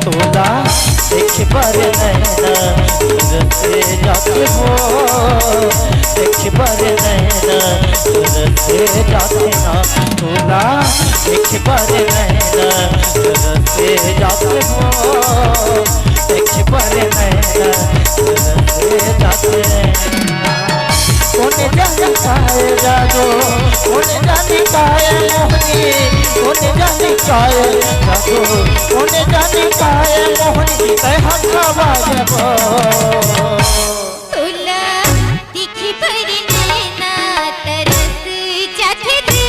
तोला देख बर नैना तुझसे जाते हो, देख बर नैना तुझसे जाते ना, तोला देख बर नैना तुझसे जाते हो, देख बर नैना तुझसे जाते ना। कोने जाने काहे जादू, कोने जाने काहे मोहनी, कोने जाने काहे जादू, कोने जाने काहे मोहनी कह हवा जबो। तोला दिखी पर नैना तरस जाते रे,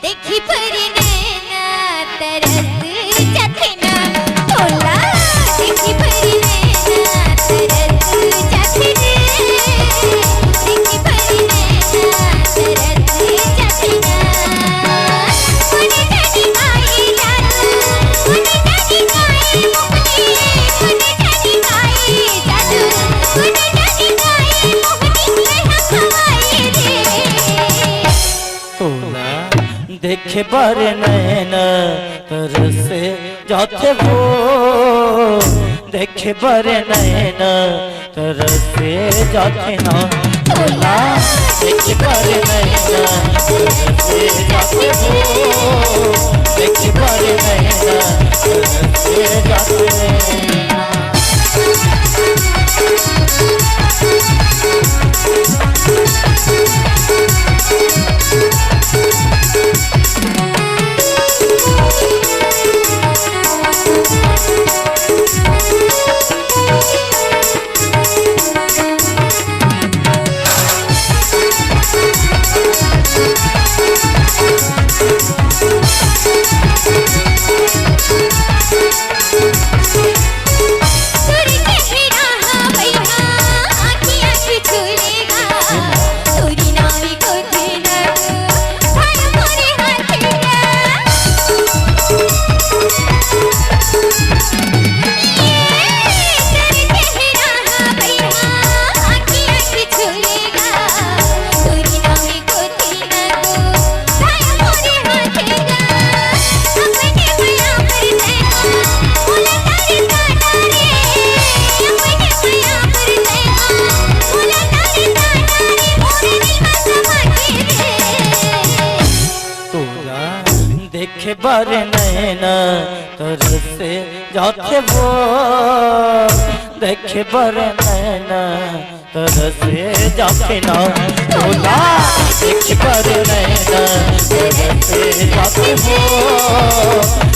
देखी पर नैना तरस जाते ना, तोला दिखी पर नैना तरस जाते रे, देखी पर नैना तरस जाते ना। कोने जाने काहे जादू, कोने जाने काहे मोहनी, कोने जाने काहे जादू, कोने जाने काहे मोहनी कह हवाए रे। तोला देख बर नैना तरसे जाते हो, देख बर नैना तरसे जाते ना, तोला देख बर नैना तरसे जाते हो, देख बर नैना तरसे जाते ना। देख बर नैना तरसे जाते हो, देख बर नैना तरसे जाते ना, तोला देख बर नैना तरसे जाते हो,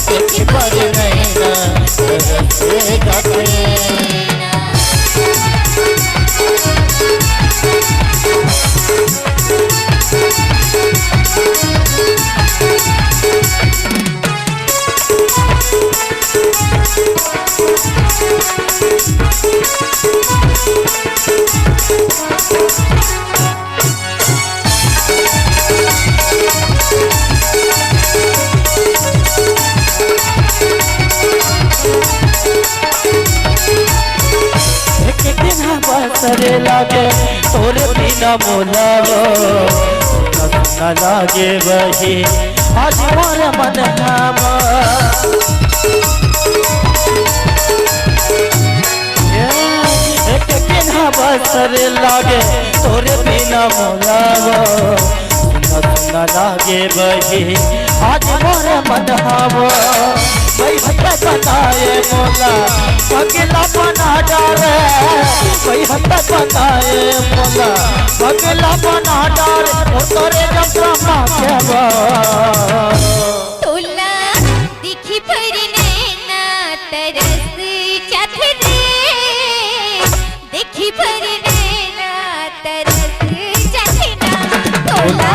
देख बर नैना तरसे जाते ना। बसरे लागे तोरे बिना मोलावो, न लागे वही आज मोर मन नामा। एक बिना बसरे लागे तोरे बिना मोलावो, न लागे वही आज मोर मन नामा। भाई हत्या बताए मोला पगला बना डाले, भाई हत्या बताए मोला पगला बना डाले, और तोरे जब के बा। तोला दिखी पर नैना तरस जाते रे, देखी पर नैना तरस जाते ना, तोला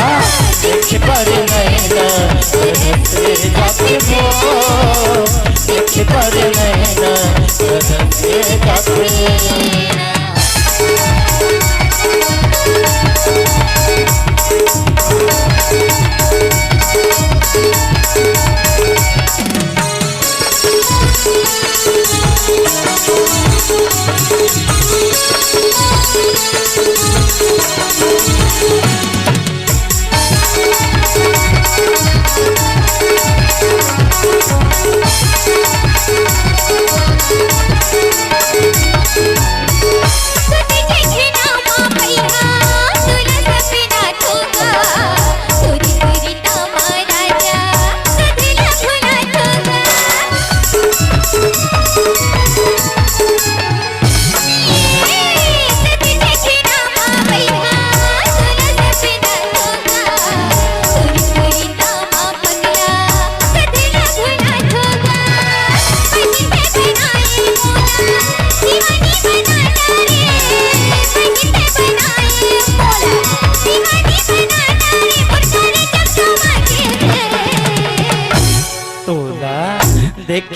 देख बर नैना तरसे जाते हो, देख बर नैना तरसे जाते ना।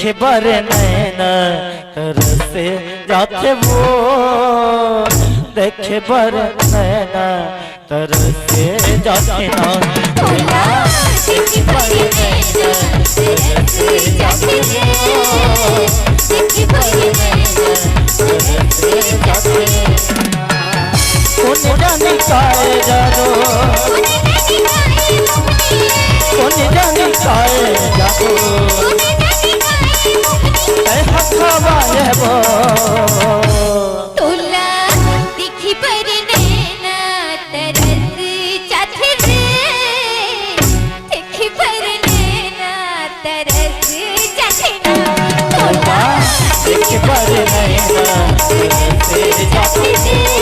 देखे बर नैना तरसे जाते वो देखे बर नैना तरसे जाते ना होला देखी पर नैना तरसे जाते वो देखी पर नैना तरसे जाते कौन जाने काए जादो कौन जाने काए जादो हवाए वो तोला देखी पर नैना तरस जाते रे देखी पर नैना तरस जाते ना तोला देखे बर नैना तरसे जाते